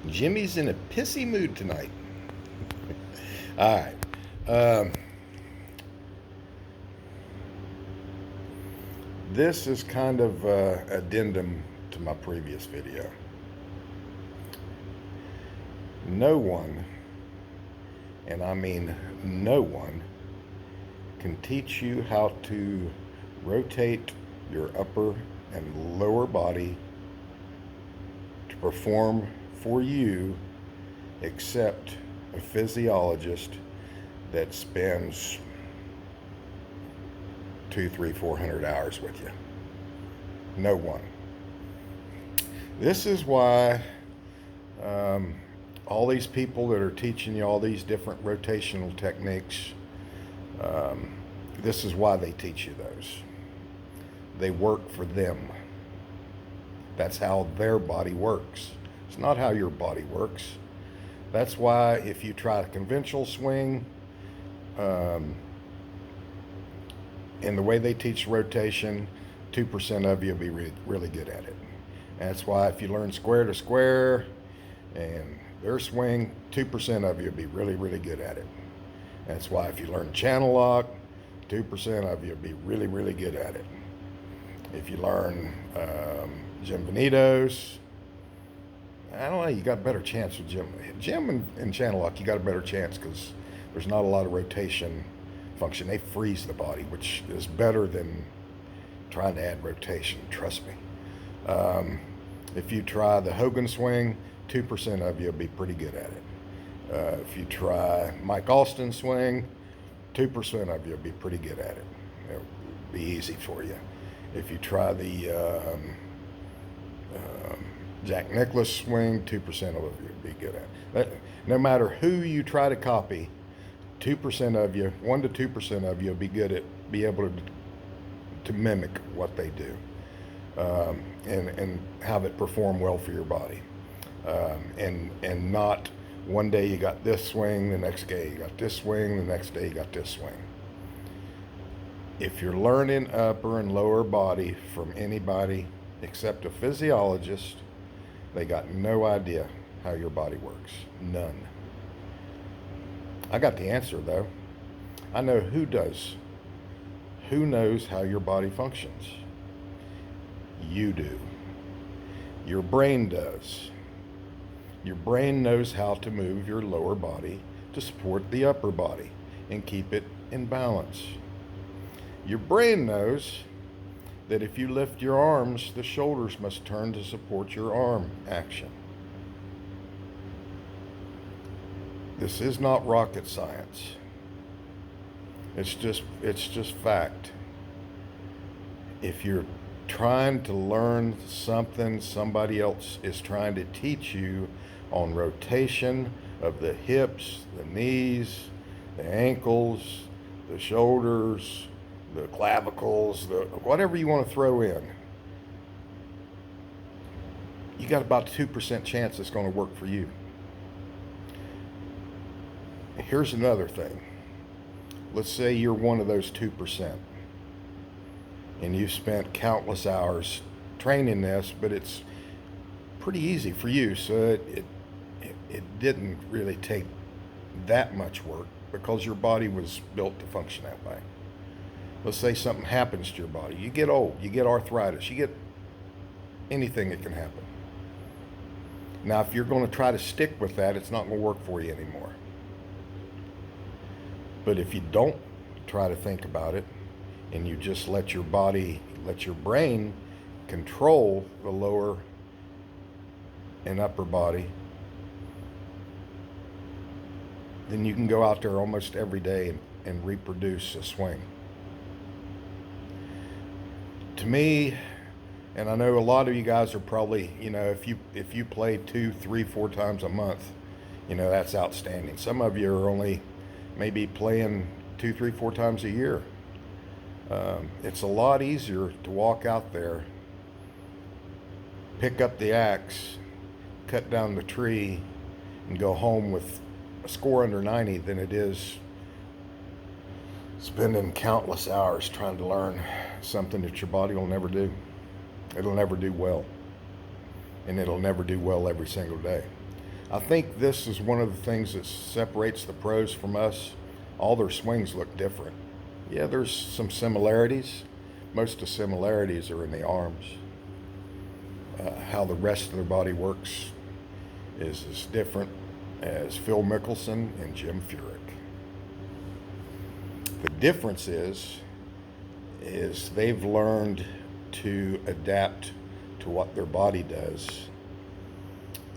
Jimmy's in a pissy mood tonight. All right. Um, this is kind of addendum to my previous video. No one, and I mean no one, can teach you how to rotate your upper and lower body to perform for you except a physiologist that spends 200, 300, 400 hours with you. No one. This is why all these people that are teaching you all these different rotational techniques, this is why they teach you those. They work for them. That's how their body works. It's not how your body works. That's why if you try a conventional swing, in the way they teach rotation, 2% of you will be really good at it. And that's why if you learn square to square and their swing, 2% of you will be really good at it. That's why if you learn channel lock, 2% of you will be really good at it. If you learn Jim Venitos, I don't know, you got a better chance with Jim and channel lock. You got a better chance because there's not a lot of rotation function. They freeze the body, which is better than trying to add rotation. Trust me. If you try the Hogan swing, 2% of you will be pretty good at it. If you try Mike Alston swing, 2% of you will be pretty good at it. It'll be easy for you. If you try the Jack Nicklaus swing, 2% of you will be good at it. No matter who you try to copy, 2% of you, 1 to 2% of you will be able to mimic what they do, and have it perform well for your body, and not one day you got this swing, the next day you got this swing, the next day you got this swing. If you're learning upper and lower body from anybody except a physiologist, they got no idea how your body works. None. I got the answer though. I know who does. Who knows how your body functions? You do. Your brain does. Your brain knows how to move your lower body to support the upper body and keep it in balance. Your brain knows that if you lift your arms, the shoulders must turn to support your arm action. This is not rocket science. It's just fact. If you're trying to learn something somebody else is trying to teach you on rotation of the hips, the knees, the ankles, the shoulders, the clavicles, whatever you want to throw in, you got about 2% chance it's going to work for you. Here's another thing. Let's say you're one of those 2%, and you've spent countless hours training this, but it's pretty easy for you, so it didn't really take that much work because your body was built to function that way. Let's say something happens to your body. You get old, you get arthritis, you get anything that can happen. Now, if you're going to try to stick with that, it's not going to work for you anymore. But if you don't try to think about it and you just let your brain control the lower and upper body, then you can go out there almost every day and reproduce a swing. To me, and I know a lot of you guys are probably, if you play 2, 3, 4 times a month, that's outstanding. Some of you are only maybe playing 2, 3, 4 times a year. It's a lot easier to walk out there, pick up the axe, cut down the tree, and go home with a score under 90 than it is spending countless hours trying to learn something that your body will never do. It'll never do well. And it'll never do well every single day. I think this is one of the things that separates the pros from us. All their swings look different. Yeah, there's some similarities. Most of the similarities are in the arms. How the rest of their body works is as different as Phil Mickelson and Jim Furyk. The difference is they've learned to adapt to what their body does,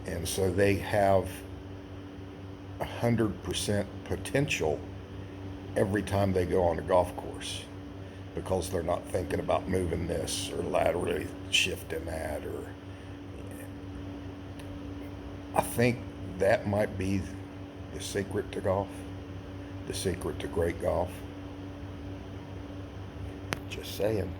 and so they have 100% potential every time they go on a golf course, because they're not thinking about moving this or laterally shifting that. Or I think that might be the secret to golf, the secret to great golf. Just saying.